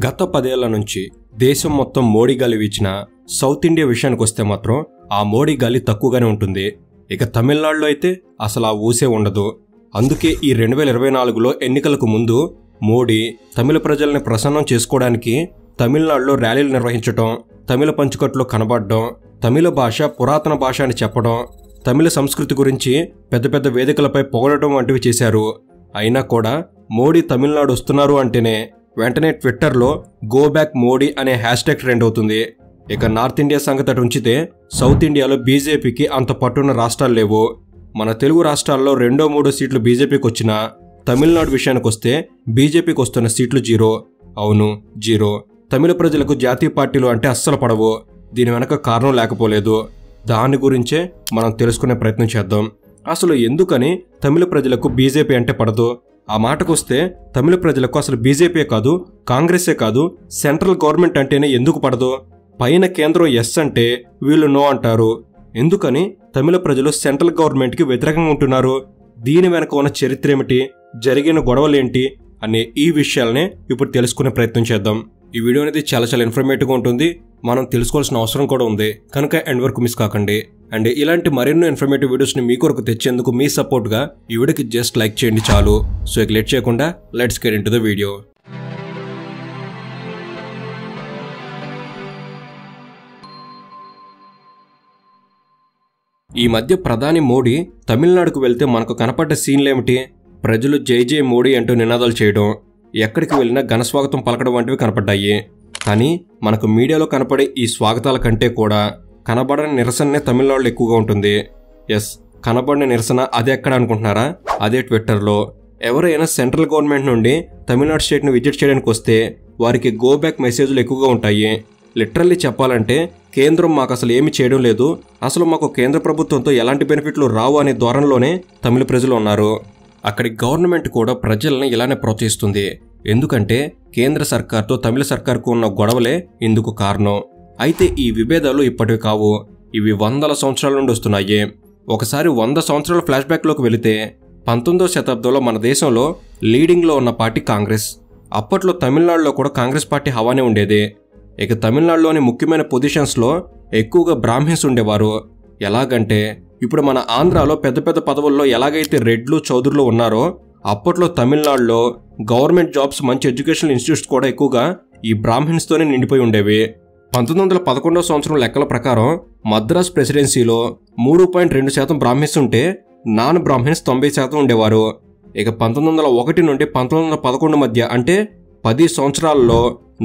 గత 10 ఏళ్ల నుంచి దేశం మొత్తం మోడీ గాలి వీచిన సౌత్ ఇండియా విషయానికి వస్తే మాత్రం ఆ మోడీ గాలి తక్కువగానే ఉంటుంది. ఇక తమిళనాడులో అయితే అసలు ఆ ఊసే ఉండదు. అందుకే ఈ 2024లో ఎన్నికలకు ముందు మోడీ తమిళ ప్రజల్ని ప్రసన్నం చేసుకోవడానికి తమిళనాడులో ర్యాలీలు నిర్వహించడం, తమిళ పంచుకట్లో కనబడడం, తమిళ భాష పురాతన భాష అని చెప్పడం, తమిళ సంస్కృతి గురించి పెద్ద పెద్ద వేదికలపై పొగడటం వంటివి చేశారు. అయినా కూడా మోడీ తమిళనాడు వస్తున్నారు అంటేనే వెంటనే ట్విట్టర్లో గో బ్యాక్ మోడీ అనే హ్యాష్ట్యాగ్ ట్రెండ్ అవుతుంది. ఇక నార్త్ ఇండియా సంగతి అటు ఉంచితే సౌత్ ఇండియాలో బీజేపీకి అంత పట్టున్న రాష్ట్రాలు లేవు. మన తెలుగు రాష్ట్రాల్లో 2-3 సీట్లు బీజేపీకి వచ్చినా తమిళనాడు విషయానికి వస్తే బీజేపీకి వస్తున్న సీట్లు 0. అవును, 0. తమిళ ప్రజలకు జాతీయ పార్టీలు అంటే అస్సలు పడవు. దీని వెనక కారణం లేకపోలేదు. దాని గురించే మనం తెలుసుకునే ప్రయత్నం చేద్దాం. అసలు ఎందుకని తమిళ ప్రజలకు బీజేపీ అంటే పడదు? ఆ మాటకొస్తే తమిళ ప్రజలకు అసలు బీజేపీ కాదు, కాంగ్రెసే కాదు, సెంట్రల్ గవర్నమెంట్ అంటేనే ఎందుకు పడదు? పైన కేంద్రం ఎస్ అంటే వీళ్ళు నో అంటారు. ఎందుకని తమిళ ప్రజలు సెంట్రల్ గవర్నమెంట్కి వ్యతిరేకంగా ఉంటున్నారు? దీని వెనక ఉన్న చరిత్ర ఏమిటి, జరిగిన గొడవలేంటి అనే ఈ విషయాలనే ఇప్పుడు తెలుసుకునే ప్రయత్నం చేద్దాం. ఈ వీడియో అనేది చాలా ఇన్ఫర్మేటివ్గా ఉంటుంది. మనం తెలుసుకోవాల్సిన అవసరం కూడా ఉంది కనుక ఎండ్ వరకు మిస్ కాకండి. అండ్ ఇలాంటి మరెన్నో ఇన్ఫర్మేటివ్ వీడియోస్ని మీ కొరకు తెచ్చేందుకు మీ సపోర్ట్గా ఈ వీడియోకి జస్ట్ లైక్ చేయండి చాలు. సో ఇక లేట్ చేయకుండా let's get into the video. ఈ మధ్య ప్రధాని మోడీ తమిళనాడుకు వెళ్తే మనకు కనపడ్డ సీన్లేమిటి? ప్రజలు జై జై మోడీ అంటూ నినాదాలు చేయడం, ఎక్కడికి వెళ్ళినా ఘనస్వాగతం పలకడం వంటివి కనపడ్డాయి. కానీ మనకు మీడియాలో కనపడే ఈ స్వాగతాల కంటే కూడా కనబడని నిరసననే తమిళనాడులో ఎక్కువగా ఉంటుంది. ఎస్, కనబడిన నిరసన అదే ఎక్కడ అనుకుంటున్నారా? అదే ట్విట్టర్లో. ఎవరైనా సెంట్రల్ గవర్నమెంట్ నుండి తమిళనాడు స్టేట్ని విజిట్ చేయడానికి వస్తే వారికి గో బ్యాక్ మెసేజ్లు ఎక్కువగా ఉంటాయి. లిటరల్లీ చెప్పాలంటే కేంద్రం మాకు అసలు ఏమి చేయడం లేదు, అసలు మాకు కేంద్ర ప్రభుత్వంతో ఎలాంటి బెనిఫిట్లు రావు అనే ధోరణిలోనే తమిళ ప్రజలు ఉన్నారు. అక్కడి గవర్నమెంట్ కూడా ప్రజల్ని ఇలానే ప్రోత్సహిస్తుంది. ఎందుకంటే కేంద్ర సర్కార్తో తమిళ సర్కార్కు ఉన్న గొడవలే ఇందుకు కారణం. అయితే ఈ విభేదాలు ఇప్పటివి కావు, ఇవి వందల సంవత్సరాల నుండి వస్తున్నాయి. ఒకసారి 100 సంవత్సరాల ఫ్లాష్ బ్యాక్లోకి వెళితే 19వ శతాబ్దంలో మన దేశంలో లీడింగ్లో ఉన్న పార్టీ కాంగ్రెస్. అప్పట్లో తమిళనాడులో కూడా కాంగ్రెస్ పార్టీ హవానే ఉండేది. ఇక తమిళనాడులోని ముఖ్యమైన పొజిషన్స్లో ఎక్కువగా బ్రాహ్మిన్స్ ఉండేవారు. ఎలాగంటే ఇప్పుడు మన ఆంధ్రాలో పెద్ద పెద్ద పదవుల్లో ఎలాగైతే రెడ్లు చౌదరులు ఉన్నారో అప్పట్లో తమిళనాడులో గవర్నమెంట్ జాబ్స్, మంచి ఎడ్యుకేషనల్ ఇన్స్టిట్యూట్స్ కూడా ఎక్కువగా ఈ బ్రాహ్మిన్స్తోనే నిండిపోయి ఉండేవి. 1911వ సంవత్సరం లెక్కల ప్రకారం మద్రాస్ ప్రెసిడెన్సీలో 3.2% బ్రాహ్మిన్స్ ఉంటే నాన్ బ్రాహ్మిన్స్ 90% ఉండేవారు. ఇక 1901 నుండి 1911 మధ్య అంటే 10 సంవత్సరాల్లో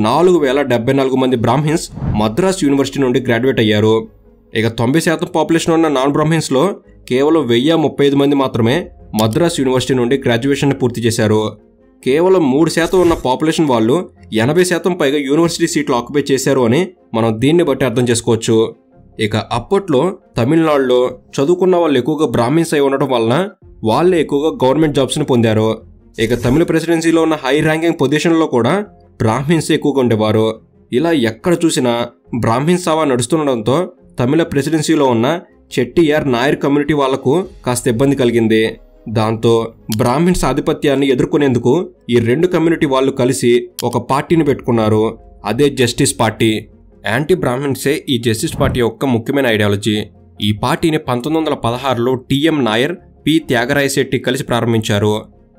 4074 మంది బ్రాహ్మిన్స్ మద్రాస్ యూనివర్సిటీ నుండి గ్రాడ్యుయేట్ అయ్యారు. ఇక 90% పాపులేషన్ ఉన్న నాన్ బ్రాహ్మిన్స్లో కేవలం 1035 మంది మాత్రమే మద్రాస్ యూనివర్సిటీ నుండి గ్రాడ్యుయేషన్ పూర్తి చేశారు. కేవలం 3% ఉన్న పాపులేషన్ వాళ్ళు 80% పైగా యూనివర్సిటీ సీట్లు ఆక్యుపై చేశారు అని మనం దీన్ని బట్టి అర్థం చేసుకోవచ్చు. ఇక అప్పట్లో తమిళనాడులో చదువుకున్న వాళ్ళు ఎక్కువగా బ్రాహ్మిన్స్ అయి ఉండటం వలన వాళ్ళే ఎక్కువగా గవర్నమెంట్ జాబ్స్ని పొందారు. ఇక తమిళ ప్రెసిడెన్సీలో ఉన్న హై ర్యాంకింగ్ పొజిషన్లో కూడా బ్రాహ్మిన్స్ ఎక్కువగా ఉండేవారు. ఇలా ఎక్కడ చూసినా బ్రాహ్మిన్స్ హవా నడుస్తుండడంతో తమిళ ప్రెసిడెన్సీలో ఉన్న చెట్టియార్, నాయర్ కమ్యూనిటీ వాళ్లకు కాస్త ఇబ్బంది కలిగింది. దాంతో బ్రాహ్మిన్స్ ఆధిపత్యాన్ని ఎదుర్కొనేందుకు ఈ 2 కమ్యూనిటీ వాళ్ళు కలిసి ఒక పార్టీని పెట్టుకున్నారు. అదే జస్టిస్ పార్టీ. యాంటీ బ్రాహ్మిన్సే ఈ జస్టిస్ పార్టీ యొక్క ముఖ్యమైన ఐడియాలజీ. ఈ పార్టీని 1916లో టిఎం నాయర్, పి త్యాగరాయ శెట్టి కలిసి ప్రారంభించారు.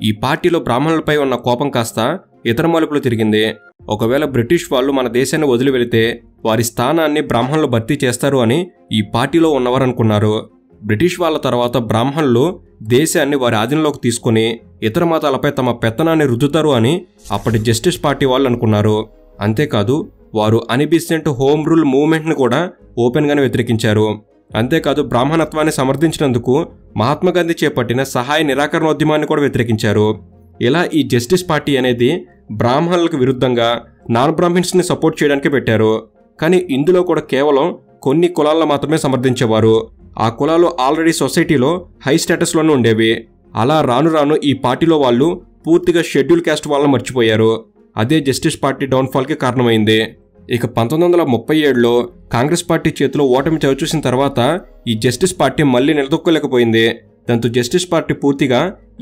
ఈ పార్టీలో బ్రాహ్మణులపై ఉన్న కోపం కాస్త ఇతర మలుపులు తిరిగింది. ఒకవేళ బ్రిటిష్ వాళ్ళు మన దేశాన్ని వదిలి వెళితే వారి స్థానాన్ని బ్రాహ్మణులు భర్తీ చేస్తారు అని ఈ పార్టీలో ఉన్నవారు అనుకున్నారు. బ్రిటిష్ వాళ్ళ తర్వాత బ్రాహ్మణులు దేశాన్ని వారి ఆధీనంలోకి తీసుకుని ఇతర మతాలపై తమ పెత్తనాన్ని రుద్దుతారు అని అప్పటి జస్టిస్ పార్టీ వాళ్ళు అనుకున్నారు. అంతేకాదు వారు అన్బిసెంట్ హోమ్ రూల్ మూవ్మెంట్ని కూడా ఓపెన్గానే వ్యతిరేకించారు. అంతేకాదు బ్రాహ్మణత్వాన్ని సమర్థించినందుకు మహాత్మాగాంధీ చేపట్టిన సహాయ నిరాకరణోద్యమాన్ని కూడా వ్యతిరేకించారు. ఇలా ఈ జస్టిస్ పార్టీ అనేది బ్రాహ్మణులకు విరుద్ధంగా నాన్ బ్రాహ్మిన్స్ని సపోర్ట్ చేయడానికి పెట్టారు. కానీ ఇందులో కూడా కేవలం కొన్ని కులాలను మాత్రమే సమర్థించేవారు. ఆ కులాలు ఆల్రెడీ సొసైటీలో హై స్టేటస్లోనే ఉండేవి. అలా రాను రాను ఈ పార్టీలో వాళ్ళు పూర్తిగా షెడ్యూల్ క్యాస్ట్ వాళ్ళని మర్చిపోయారు. అదే జస్టిస్ పార్టీ డౌన్ఫాల్కి కారణమైంది. ఇక 1937లో కాంగ్రెస్ పార్టీ చేతిలో ఓటమి చవిచూసిన తర్వాత ఈ జస్టిస్ పార్టీ మళ్ళీ నిలదొక్కలేకపోయింది. దాంతో జస్టిస్ పార్టీ పూర్తిగా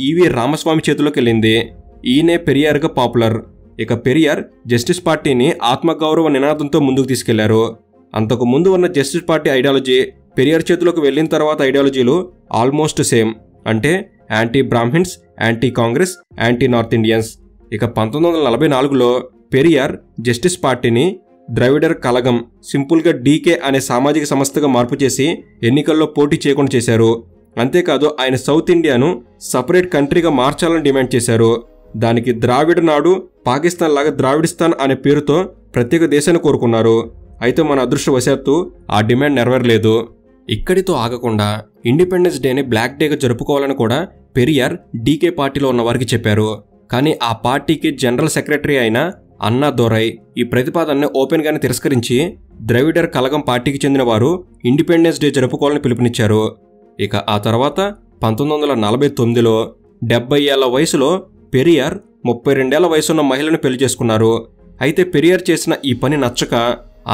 ఈవి రామస్వామి చేతిలోకి వెళ్ళింది. ఈయనే పెరియార్గా పాపులర్. ఇక పెరియార్ జస్టిస్ పార్టీని ఆత్మగౌరవ నినాదంతో ముందుకు తీసుకెళ్లారు. అంతకు ముందు ఉన్న జస్టిస్ పార్టీ ఐడియాలజీ పెరియార్ చేతిలోకి వెళ్ళిన తర్వాత ఐడియాలజీలు ఆల్మోస్ట్ సేమ్. అంటే anti Brahmins, anti Congress, anti north Indians. ఇక 1944లో పెరియార్ జస్టిస్ పార్టీని ద్రవిడర్ కలగం, సింపుల్గా డీకే అనే సామాజిక సంస్థగా మార్పు చేసి ఎన్నికల్లో పోటీ చేయకుండా చేశారు. అంతేకాదు ఆయన సౌత్ ఇండియాను సపరేట్ కంట్రీగా మార్చాలని డిమాండ్ చేశారు. దానికి ద్రావిడ నాడు, పాకిస్తాన్ లాగా ద్రావిడిస్తాన్ అనే పేరుతో ప్రత్యేక దేశాన్ని కోరుకున్నారు. అయితే మన అదృష్టవశాత్తు ఆ డిమాండ్ నెరవేరలేదు. ఇక్కడితో ఆగకుండా ఇండిపెండెన్స్ డేని బ్లాక్ డేగా జరుపుకోవాలని కూడా పెరియార్ డీకే పార్టీలో ఉన్న వారికి చెప్పారు. కానీ ఆ పార్టీకి జనరల్ సెక్రటరీ అయిన అన్నా దొరై ఈ ప్రతిపాదనని ఓపెన్గానే తిరస్కరించి ద్రవిడర్ కలగం పార్టీకి చెందిన వారు ఇండిపెండెన్స్ డే జరుపుకోవాలని పిలుపునిచ్చారు. ఇక ఆ తర్వాత 1949లో 70 ఏళ్ల వయసులో పెరియార్ 32 ఏళ్ల వయసున్న మహిళను పెళ్లి చేసుకున్నారు. అయితే పెరియార్ చేసిన ఈ పని నచ్చక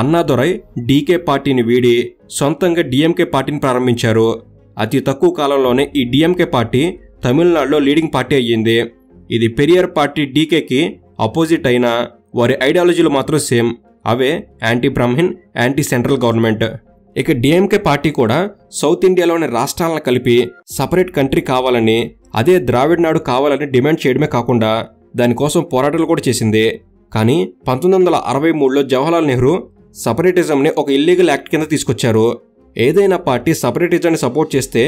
అన్నాదొరై డీకే పార్టీని వీడి సొంతంగా డిఎంకే పార్టీని ప్రారంభించారు. అతి తక్కువ కాలంలోనే ఈ డిఎంకే పార్టీ తమిళనాడులో లీడింగ్ పార్టీ అయ్యింది. ఇది పెరియార్ పార్టీ డీకేకి అపోజిట్ అయినా వారి ఐడియాలజీలు మాత్రం సేమ్. అవే anti Brahmin, anti central government. ఇక డిఎంకే పార్టీ కూడా సౌత్ ఇండియాలోని రాష్ట్రాలను కలిపి సపరేట్ కంట్రీ కావాలని, అదే ద్రావిడ నాడు కావాలని డిమాండ్ చేయడమే కాకుండా దానికోసం పోరాటాలు కూడా చేసింది. కానీ 1963లో జవహర్లాల్ నెహ్రూ సపరేటిజంని ఒక ఇల్లీగల్ యాక్ట్ కింద తీసుకొచ్చారు. ఏదైనా పార్టీ సపరేటిజాన్ని సపోర్ట్ చేస్తే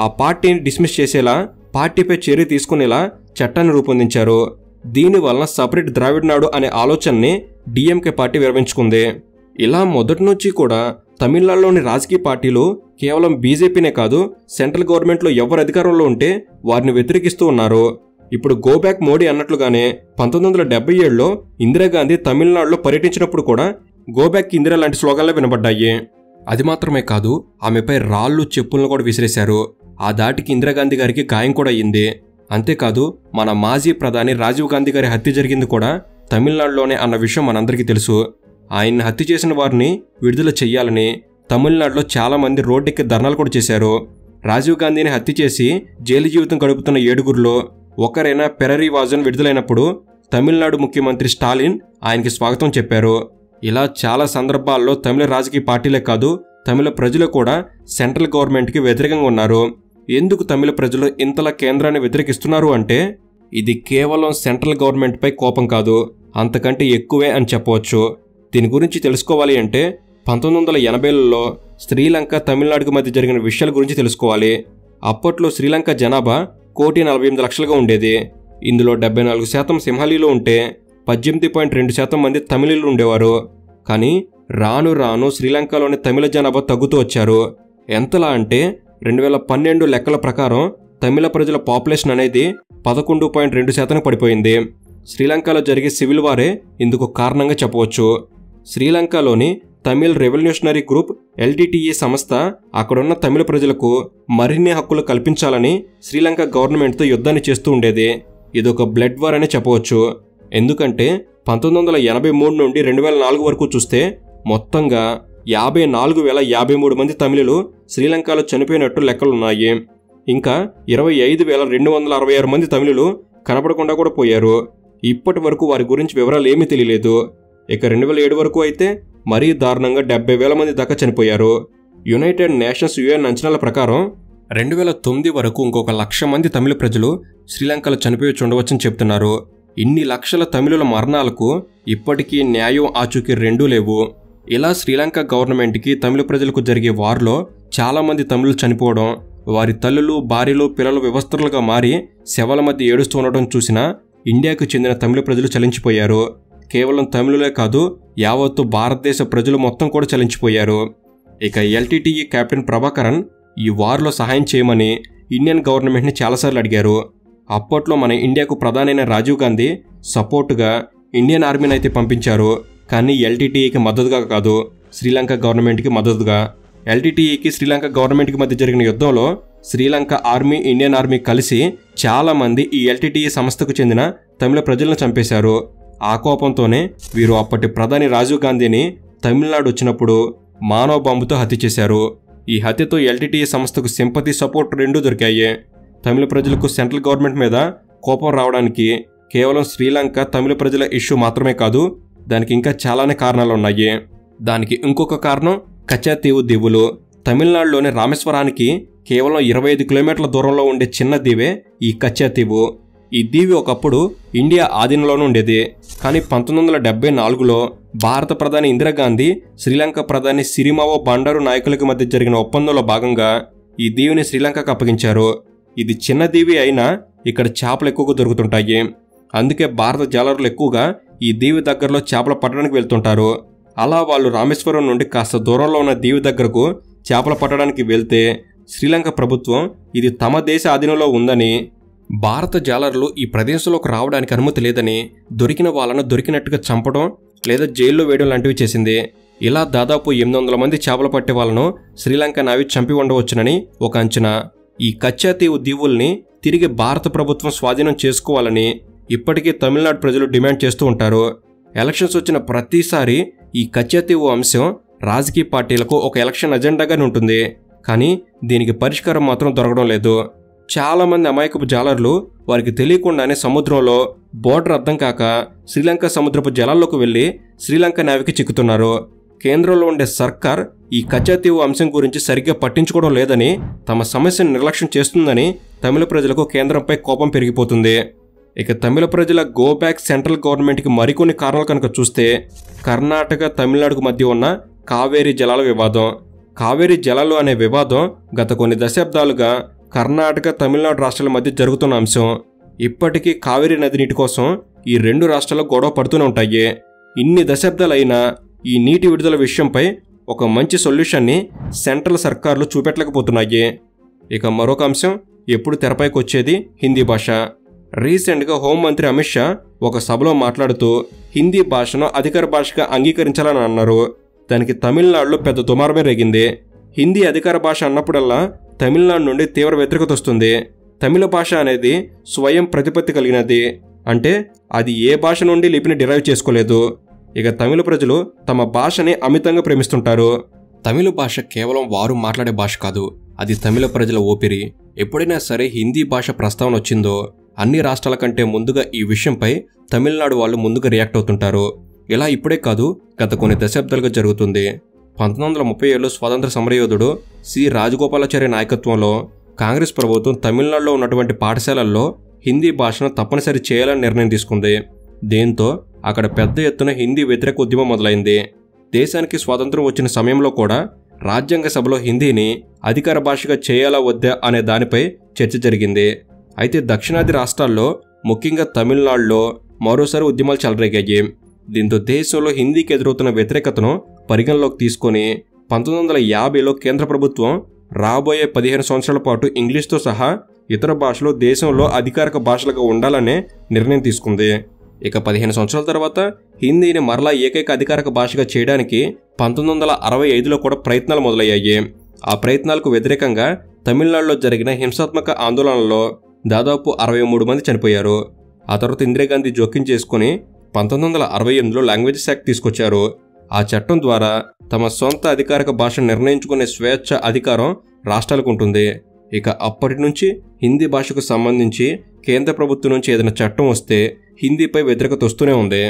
ఆ పార్టీని డిస్మిస్ చేసేలా, పార్టీపై చర్య తీసుకునేలా చట్టాన్ని రూపొందించారు. దీనివలన సపరేట్ ద్రావిడ నాడు అనే ఆలోచనని డిఎంకే పార్టీ విరమించుకుంది. ఇలా మొదటి నుంచి కూడా తమిళనాడులోని రాజకీయ పార్టీలు కేవలం బీజేపీనే కాదు, సెంట్రల్ గవర్నమెంట్లో ఎవరు అధికారంలో ఉంటే వారిని వ్యతిరేకిస్తూ ఉన్నారు. ఇప్పుడు గోబ్యాక్ మోడీ అన్నట్లుగానే 1977లో ఇందిరాగాంధీ తమిళనాడులో పర్యటించినప్పుడు కూడా గోబ్యాక్ ఇందిరా లాంటి స్లోగన్లే వినబడ్డాయి. అది మాత్రమే కాదు, ఆమెపై రాళ్లు, చెప్పులను కూడా విసిరేశారు. ఆ దాటికి ఇందిరాగాంధీ గారికి గాయం కూడా అయ్యింది. అంతేకాదు మన మాజీ ప్రధాని రాజీవ్ గాంధీ గారి హత్య జరిగింది కూడా తమిళనాడులోనే అన్న విషయం మనందరికీ తెలుసు. ఆయన్ని హత్య చేసిన వారిని విడుదల చెయ్యాలని తమిళనాడులో చాలామంది రోడ్డెక్కి ధర్నాలు కూడా చేశారు. రాజీవ్ గాంధీని హత్య చేసి జైలు జీవితం గడుపుతున్న 7గురిలో ఒకరైన పెరరీవాజన్ విడుదలైనప్పుడు తమిళనాడు ముఖ్యమంత్రి స్టాలిన్ ఆయనకి స్వాగతం చెప్పారు. ఇలా చాలా సందర్భాల్లో తమిళ రాజకీయ పార్టీలే కాదు, తమిళ ప్రజలు కూడా సెంట్రల్ గవర్నమెంట్కి వ్యతిరేకంగా ఉన్నారు. ఎందుకు తమిళ ప్రజలు ఇంతలా కేంద్రాన్ని వ్యతిరేకిస్తున్నారు అంటే ఇది కేవలం సెంట్రల్ గవర్నమెంట్పై కోపం కాదు, అంతకంటే ఎక్కువే అని చెప్పవచ్చు. దీని గురించి తెలుసుకోవాలి అంటే 1980లలో శ్రీలంక, తమిళనాడుకు మధ్య జరిగిన విషయాల గురించి తెలుసుకోవాలి. అప్పట్లో శ్రీలంక జనాభా 1,48,00,000గా ఉండేది. ఇందులో 74% సింహలీలు ఉంటే 18.2% మంది తమిళీలు ఉండేవారు. కానీ రాను రాను శ్రీలంకలోని తమిళ జనాభా తగ్గుతూ వచ్చారు. ఎంతలా అంటే 2012 లెక్కల ప్రకారం తమిళ ప్రజల పాపులేషన్ అనేది 11.2% పడిపోయింది. శ్రీలంకలో జరిగే సివిల్ వారే ఇందుకు కారణంగా చెప్పవచ్చు. శ్రీలంకలోని తమిళ్ రెవల్యూషనరీ గ్రూప్ ఎల్టీటీఈ సంస్థ అక్కడున్న తమిళ ప్రజలకు మరిన్ని హక్కులు కల్పించాలని శ్రీలంక గవర్నమెంట్తో యుద్ధాన్ని చేస్తూ ఉండేది. ఇదొక బ్లడ్ వార్ అని చెప్పవచ్చు. ఎందుకంటే 1983 నుండి 2004 వరకు చూస్తే మొత్తంగా 54,053 మంది తమిళులు శ్రీలంకలో చనిపోయినట్టు లెక్కలున్నాయి. ఇంకా 25,266 మంది తమిళులు కనపడకుండా కూడా పోయారు. ఇప్పటి వరకు వారి గురించి వివరాలు ఏమీ తెలియలేదు. ఇక 2007 వరకు అయితే మరీ దారుణంగా 70,000 మంది దాకా చనిపోయారు. యునైటెడ్ నేషన్స్ యుఎన్ అంచనాల ప్రకారం 2009 వరకు ఇంకొక 1,00,000 మంది తమిళ ప్రజలు శ్రీలంకలో చనిపోయి ఉండవచ్చని చెప్తున్నారు. ఇన్ని లక్షల తమిళుల మరణాలకు ఇప్పటికీ న్యాయం ఆచూకీ రెండూ లేవు. ఇలా శ్రీలంక గవర్నమెంట్కి తమిళ ప్రజలకు జరిగే వార్లో చాలామంది తమిళులు చనిపోవడం, వారి తల్లులు, భార్యలు, పిల్లలు వివస్త్రులుగా మారి శవాల మధ్య ఏడుస్తూ ఉండటం చూసినా ఇండియాకు చెందిన తమిళ ప్రజలు చలించిపోయారు. కేవలం తమిళులే కాదు, యావత్తు భారతదేశ ప్రజలు మొత్తం కూడా చలించిపోయారు. ఇక ఎల్టీటీఈ కెప్టెన్ ప్రభాకరన్ ఈ వార్లో సహాయం చేయమని ఇండియన్ గవర్నమెంట్ని చాలాసార్లు అడిగారు. అప్పట్లో మన ఇండియాకు ప్రధానైన రాజీవ్ గాంధీ సపోర్టుగా ఇండియన్ ఆర్మీని అయితే పంపించారు. కానీ ఎల్టీటీఈకి మద్దతుగా కాదు, శ్రీలంక గవర్నమెంట్కి మద్దతుగా. ఎల్టీటీఈకి శ్రీలంక గవర్నమెంట్కి మధ్య జరిగిన యుద్ధంలో శ్రీలంక ఆర్మీ, ఇండియన్ ఆర్మీ కలిసి చాలామంది ఈ ఎల్టీటీఈ సంస్థకు చెందిన తమిళ ప్రజలను చంపేశారు. ఆ కోపంతోనే వీరు అప్పటి ప్రధాని రాజీవ్ గాంధీని తమిళనాడు వచ్చినప్పుడు మానవ బాంబుతో హత్య చేశారు. ఈ హత్యతో ఎల్టీటీఈ సంస్థకు సింపతి, సపోర్ట్ రెండూ దొరికాయి. తమిళ ప్రజలకు సెంట్రల్ గవర్నమెంట్ మీద కోపం రావడానికి కేవలం శ్రీలంక తమిళ ప్రజల ఇష్యూ మాత్రమే కాదు, దానికి ఇంకా చాలానే కారణాలు ఉన్నాయి. దానికి ఇంకొక కారణం కచ్చాతీవు దీవులు. తమిళనాడులోని రామేశ్వరానికి కేవలం 25 కిలోమీటర్ల దూరంలో ఉండే చిన్న దీవే ఈ కచ్చాతీవు. ఈ దీవి ఒకప్పుడు ఇండియా ఆధీనంలోనే ఉండేది. కానీ 1974లో భారత ప్రధాని ఇందిరాగాంధీ శ్రీలంక ప్రధాని సిరిమావో బండారు నాయకులకి మధ్య జరిగిన ఒప్పందంలో భాగంగా ఈ దీవిని శ్రీలంకకు అప్పగించారు. ఇది చిన్న దీవి అయినా ఇక్కడ చేపలు ఎక్కువగా దొరుకుతుంటాయి. అందుకే భారత జాలరులు ఎక్కువగా ఈ దీవి దగ్గరలో చేపలు పట్టడానికి వెళ్తుంటారు. అలా వాళ్ళు రామేశ్వరం నుండి కాస్త దూరంలో ఉన్న దీవి దగ్గరకు చేపలు పట్టడానికి వెళ్తే శ్రీలంక ప్రభుత్వం ఇది తమ దేశ ఆధీనంలో ఉందని, భారత జాలరులు ఈ ప్రదేశంలోకి రావడానికి అనుమతి లేదని దొరికిన వాళ్ళను దొరికినట్టుగా చంపడం లేదా జైల్లో వేయడం లాంటివి చేసింది. ఇలా దాదాపు 800 మంది చేపలు పట్టే వాళ్ళను శ్రీలంక నావి చంపి ఉండవచ్చునని ఒక అంచనా. ఈ కచ్చాతీవు దీవుల్ని తిరిగి భారత ప్రభుత్వం స్వాధీనం చేసుకోవాలని ఇప్పటికీ తమిళనాడు ప్రజలు డిమాండ్ చేస్తూ ఉంటారు. ఎలక్షన్స్ వచ్చిన ప్రతిసారి ఈ కచ్చాతీవు అంశం రాజకీయ పార్టీలకు ఒక ఎలక్షన్ అజెండాగానే ఉంటుంది. కానీ దీనికి పరిష్కారం మాత్రం దొరకడం లేదు. చాలామంది అమాయకపు జాలర్లు వారికి తెలియకుండానే సముద్రంలో బోర్డర్ అర్థం కాక శ్రీలంక సముద్రపు జలాల్లోకి వెళ్లి శ్రీలంక నావికి చిక్కుతున్నారు. కేంద్రంలో ఉండే సర్కార్ ఈ కచ్చాతీవు అంశం గురించి సరిగ్గా పట్టించుకోవడం లేదని, తమ సమస్యను నిర్లక్ష్యం చేస్తుందని తమిళ ప్రజలకు కేంద్రంపై కోపం పెరిగిపోతుంది. ఇక తమిళ ప్రజల గో బ్యాక్ సెంట్రల్ గవర్నమెంట్కి మరికొన్ని కారణాలు కనుక చూస్తే, కర్ణాటక తమిళనాడుకు మధ్య ఉన్న కావేరీ జలాల వివాదం. కావేరీ జలాలు అనే వివాదం గత కొన్ని దశాబ్దాలుగా కర్ణాటక తమిళనాడు రాష్ట్రాల మధ్య జరుగుతున్న అంశం. ఇప్పటికీ కావేరీ నది నీటి కోసం ఈ రెండు రాష్ట్రాలు గొడవ పడుతూనే ఉంటాయి. ఇన్ని దశాబ్దాలైనా ఈ నీటి విడుదల విషయంపై ఒక మంచి సొల్యూషన్ని సెంట్రల్ సర్కార్లు చూపెట్టలేకపోతున్నాయి. ఇక మరొక అంశం ఎప్పుడు తెరపైకి వచ్చేది హిందీ భాష. రీసెంట్గా హోంమంత్రి అమిత్ షా ఒక సభలో మాట్లాడుతూ హిందీ భాషను అధికార భాషగా అంగీకరించాలని అన్నారు. దానికి తమిళనాడులో పెద్ద దుమారమే రేగింది. హిందీ అధికార భాష అన్నప్పుడల్లా తమిళనాడు నుండి తీవ్ర వ్యతిరేకత వస్తుంది. తమిళ భాష అనేది స్వయం ప్రతిపత్తి కలిగినది, అంటే అది ఏ భాష నుండి లిపిని డిరైవ్ చేసుకోలేదు. ఇక తమిళ ప్రజలు తమ భాషని అమితంగా ప్రేమిస్తుంటారు. తమిళ భాష కేవలం వారు మాట్లాడే భాష కాదు, అది తమిళ ప్రజల ఊపిరి. ఎప్పుడైనా సరే హిందీ భాష ప్రస్తావన వచ్చిందో అన్ని రాష్ట్రాల కంటే ముందుగా ఈ విషయంపై తమిళనాడు వాళ్ళు ముందుగా రియాక్ట్ అవుతుంటారు. ఇలా ఇప్పుడే కాదు, గత కొన్ని దశాబ్దాలుగా జరుగుతుంది. 1937లో స్వాతంత్ర సమరయోధుడు సి రాజగోపాలాచారి నాయకత్వంలో కాంగ్రెస్ ప్రభుత్వం తమిళనాడులో ఉన్నటువంటి పాఠశాలల్లో హిందీ భాషను తప్పనిసరి చేయాలని నిర్ణయం తీసుకుంది. దీంతో అక్కడ పెద్ద ఎత్తున హిందీ వ్యతిరేక ఉద్యమం మొదలైంది. దేశానికి స్వాతంత్రం వచ్చిన సమయంలో కూడా రాజ్యాంగ సభలో హిందీని అధికార భాషగా చేయాలా వద్దా అనే దానిపై చర్చ జరిగింది. అయితే దక్షిణాది రాష్ట్రాల్లో ముఖ్యంగా తమిళనాడులో మరోసారి ఉద్యమాలు చెలరేగాయి. దీంతో దేశంలో హిందీకి ఎదురవుతున్న వ్యతిరేకతను పరిగణలోకి తీసుకొని 1950లో కేంద్ర ప్రభుత్వం రాబోయే 15 సంవత్సరాల పాటు ఇంగ్లీష్తో సహా ఇతర భాషలు దేశంలో అధికారిక భాషలుగా ఉండాలనే నిర్ణయం తీసుకుంది. ఇక 15 సంవత్సరాల తర్వాత హిందీని మరలా ఏకైక అధికారిక భాషగా చేయడానికి 1965లో కూడా ప్రయత్నాలు మొదలయ్యాయి. ఆ ప్రయత్నాలకు వ్యతిరేకంగా తమిళనాడులో జరిగిన హింసాత్మక ఆందోళనలో దాదాపు 63 మంది చనిపోయారు. ఆ తర్వాత ఇందిరాగాంధీ జోక్యం చేసుకుని 1968లో లాంగ్వేజెస్ యాక్ట్ తీసుకొచ్చారు. ఆ చట్టం ద్వారా తమ సొంత అధికారిక భాషను నిర్ణయించుకునే స్వేచ్ఛ అధికారం రాష్ట్రాలకు ఉంటుంది. ఇక అప్పటి నుంచి హిందీ భాషకు సంబంధించి కేంద్ర ప్రభుత్వం నుంచి ఏదైనా చట్టం వస్తే హిందీపై వ్యతిరేకత వస్తూనే ఉంది.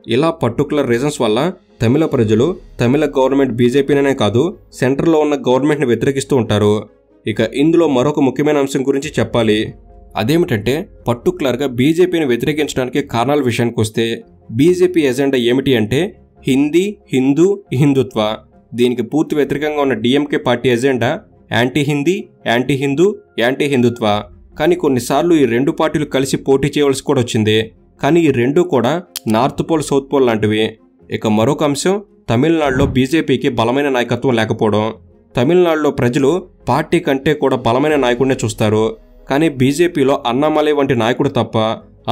ఇలా పర్టికులర్ రీజన్స్ వల్ల తమిళ ప్రజలు తమిళ గవర్నమెంట్ బీజేపీనే కాదు సెంట్రల్లో ఉన్న గవర్నమెంట్ని వ్యతిరేకిస్తూ ఉంటారు. ఇక ఇందులో మరొక ముఖ్యమైన అంశం గురించి చెప్పాలి. అదేమిటంటే పర్టికులర్గా బీజేపీని వ్యతిరేకించడానికి కారణాల విషయానికి వస్తే బీజేపీ ఎజెండా ఏమిటి అంటే హిందీ, హిందూ, హిందుత్వ. దీనికి పూర్తి వ్యతిరేకంగా ఉన్న DMK party agenda anti Hindi, anti Hindu, anti Hindutva. కానీ కొన్నిసార్లు ఈ రెండు పార్టీలు కలిసి పోటీ చేయవలసి కూడా వచ్చింది. కానీ ఈ రెండు కూడా నార్త్ పోల్, సౌత్ పోల్ లాంటివి. ఇక మరొక అంశం తమిళనాడులో బీజేపీకి బలమైన నాయకత్వం లేకపోవడం. తమిళనాడులో ప్రజలు పార్టీ కంటే కూడా బలమైన నాయకుడినే చూస్తారు. కానీ బీజేపీలో అన్నామలై వంటి నాయకుడు తప్ప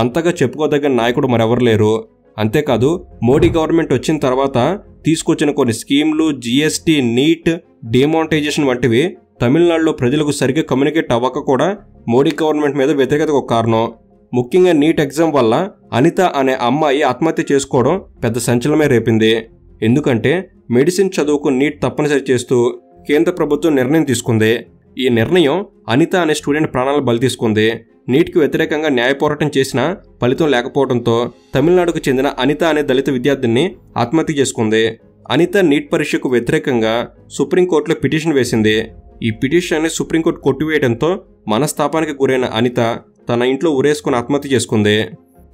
అంతగా చెప్పుకోదగిన నాయకుడు మరెవరు లేరు. అంతేకాదు మోడీ గవర్నమెంట్ వచ్చిన తర్వాత తీసుకొచ్చిన కొన్ని స్కీమ్లు, జీఎస్టీ, నీట్, డిమానిటైజేషన్ వంటివి తమిళనాడులో ప్రజలకు సరిగ్గా కమ్యూనికేట్ అవ్వక కూడా మోడీ గవర్నమెంట్ మీద వ్యతిరేకత ఒక కారణం. ముఖ్యంగా నీట్ ఎగ్జామ్ వల్ల అనిత అనే అమ్మాయి ఆత్మహత్య చేసుకోవడం పెద్ద సంచలనమే రేపింది. ఎందుకంటే మెడిసిన్ చదువుకు నీట్ తప్పనిసరి చేస్తూ కేంద్ర ప్రభుత్వం నిర్ణయం తీసుకుంది. ఈ నిర్ణయం అనిత అనే స్టూడెంట్ ప్రాణాలు బలి తీసుకుంది. నీట్కి వ్యతిరేకంగా న్యాయ పోరాటం చేసినా ఫలితం లేకపోవడంతో తమిళనాడుకు చెందిన అనిత అనే దళిత విద్యార్థిని ఆత్మహత్య చేసుకుంది. అనిత నీట్ పరీక్షకు వ్యతిరేకంగా సుప్రీంకోర్టులో పిటిషన్ వేసింది. ఈ పిటిషన్ని సుప్రీంకోర్టు కొట్టివేయడంతో మనస్తాపానికి గురైన అనిత తన ఇంట్లో ఉరేసుకుని ఆత్మహత్య చేసుకుంది.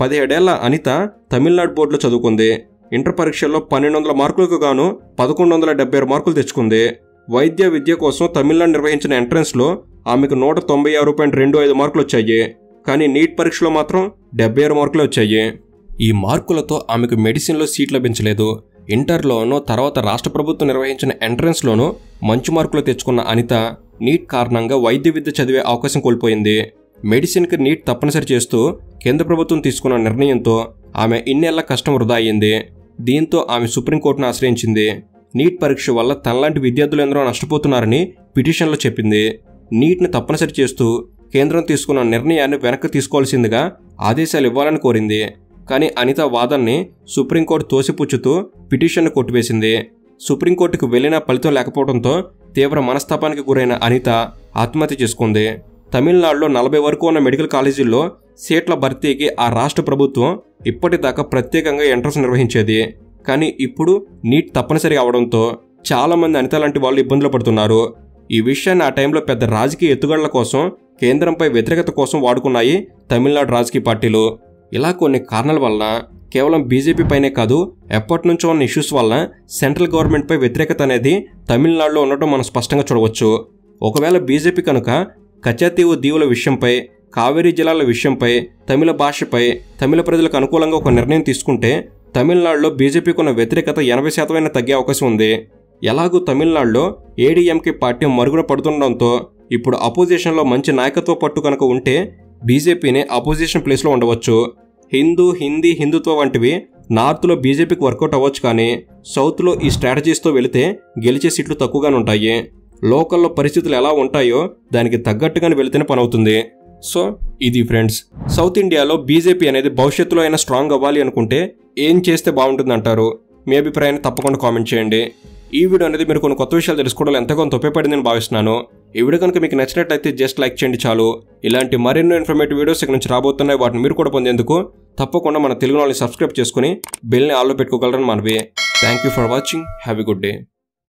17 ఏళ్ల అనిత తమిళనాడు బోర్డులో చదువుకుంది. ఇంటర్ పరీక్షల్లో 1200 మార్కులకు గాను 1176 మార్కులు తెచ్చుకుంది. వైద్య విద్య కోసం తమిళనాడు నిర్వహించిన ఎంట్రన్స్లో ఆమెకు 196.25 మార్కులు వచ్చాయి. కానీ నీట్ పరీక్షలో మాత్రం 76 మార్కులు వచ్చాయి. ఈ మార్కులతో ఆమెకు మెడిసిన్లో సీట్ లభించలేదు. ఇంటర్లోనూ తర్వాత రాష్ట్ర ప్రభుత్వం నిర్వహించిన ఎంట్రన్స్లోనూ మంచి మార్కులు తెచ్చుకున్న అనిత నీట్ కారణంగా వైద్య విద్య చదివే అవకాశం కోల్పోయింది. మెడిసిన్కి నీట్ తప్పనిసరి చేస్తూ కేంద్ర ప్రభుత్వం తీసుకున్న నిర్ణయంతో ఆమె ఇన్నేళ్ల కష్టం వృధా అయ్యింది. దీంతో ఆమె సుప్రీంకోర్టును ఆశ్రయించింది. నీట్ పరీక్ష వల్ల తనలాంటి విద్యార్థులు ఎందరో నష్టపోతున్నారని పిటిషన్లో చెప్పింది. నీట్ని తప్పనిసరి చేస్తూ కేంద్రం తీసుకున్న నిర్ణయాన్ని వెనక్కి తీసుకోవాల్సిందిగా ఆదేశాలు ఇవ్వాలని కోరింది. కానీ అనిత వాదనని సుప్రీంకోర్టు తోసిపుచ్చుతూ పిటిషన్ను కొట్టివేసింది. సుప్రీంకోర్టుకు వెళ్లినా ఫలితం లేకపోవడంతో తీవ్ర మనస్తాపానికి గురైన అనిత ఆత్మహత్య చేసుకుంది. తమిళనాడులో 40 వరకు ఉన్న మెడికల్ కాలేజీల్లో సీట్ల భర్తీకి ఆ రాష్ట్ర ప్రభుత్వం ఇప్పటిదాకా ప్రత్యేకంగా ఎంట్రన్స్ నిర్వహించేది. కానీ ఇప్పుడు నీట్ తప్పనిసరి అవడంతో చాలామంది అనిత లాంటి వాళ్ళు ఇబ్బందులు పడుతున్నారు. ఈ విషయాన్ని ఆ టైంలో పెద్ద రాజకీయ ఎత్తుగడల కోసం, కేంద్రంపై వ్యతిరేకత కోసం వాడుకున్నాయి తమిళనాడు రాజకీయ పార్టీలు. ఇలా కొన్ని కారణాల వల్ల కేవలం బీజేపీ పైనే కాదు, ఎప్పటి నుంచో ఉన్న ఇష్యూస్ వల్ల సెంట్రల్ గవర్నమెంట్పై వ్యతిరేకత అనేది తమిళనాడులో ఉండటం మనం స్పష్టంగా చూడవచ్చు. ఒకవేళ బీజేపీ కనుక కచతీవు దీవుల విషయంపై, కావేరీ జలాల విషయంపై, తమిళ భాషపై, తమిళ ప్రజలకు అనుకూలంగా ఒక నిర్ణయం తీసుకుంటే తమిళనాడులో బీజేపీకి ఉన్న వ్యతిరేకత 80% తగ్గే అవకాశం ఉంది. ఎలాగూ తమిళనాడులో ఏడీఎంకే పార్టీ మరుగున పడుతుండడంతో ఇప్పుడు అపోజిషన్లో మంచి నాయకత్వ పట్టు కనుక ఉంటే బీజేపీని అపోజిషన్ ప్లేస్లో ఉండవచ్చు. హిందీ హిందుత్వ వంటివి నార్త్లో బీజేపీకి వర్కౌట్ అవ్వచ్చు, కానీ సౌత్లో ఈ స్ట్రాటజీస్తో వెళితే గెలిచే సీట్లు తక్కువగానే ఉంటాయి. లోకల్లో పరిస్థితులు ఎలా ఉంటాయో దానికి తగ్గట్టుగానే వెళితేనే పని అవుతుంది. సో ఇది ఫ్రెండ్స్, సౌత్ ఇండియాలో బీజేపీ అనేది భవిష్యత్తులో అయినా స్ట్రాంగ్ అవ్వాలి అనుకుంటే ఏం చేస్తే బాగుంటుంది అంటారు? మీ అభిప్రాయాన్ని తప్పకుండా కామెంట్ చేయండి. ఈ వీడియో అనేది మీరు కొన్ని కొత్త విషయాలు తెలుసుకోవడం ఎంతో కొంత ఉపయోగపడిందని భావిస్తున్నాను. ఈ వీడియో కనుక మీకు నచ్చినట్లయితే జస్ట్ లైక్ చేయండి చాలు. ఇలాంటి మరెన్నో ఇన్ఫర్మేటివ్ వీడియోస్ ఇక్కడ నుంచి రాబోతున్నాయి. వాటిని మీరు కూడా పొందేందుకు తప్పకుండా మన తెలుగు ఛానల్ని సబ్స్క్రైబ్ చేసుకుని బెల్ని ఆల్లో పెట్టుకోగలరని మనవి. Thank you for watching. Have a good day.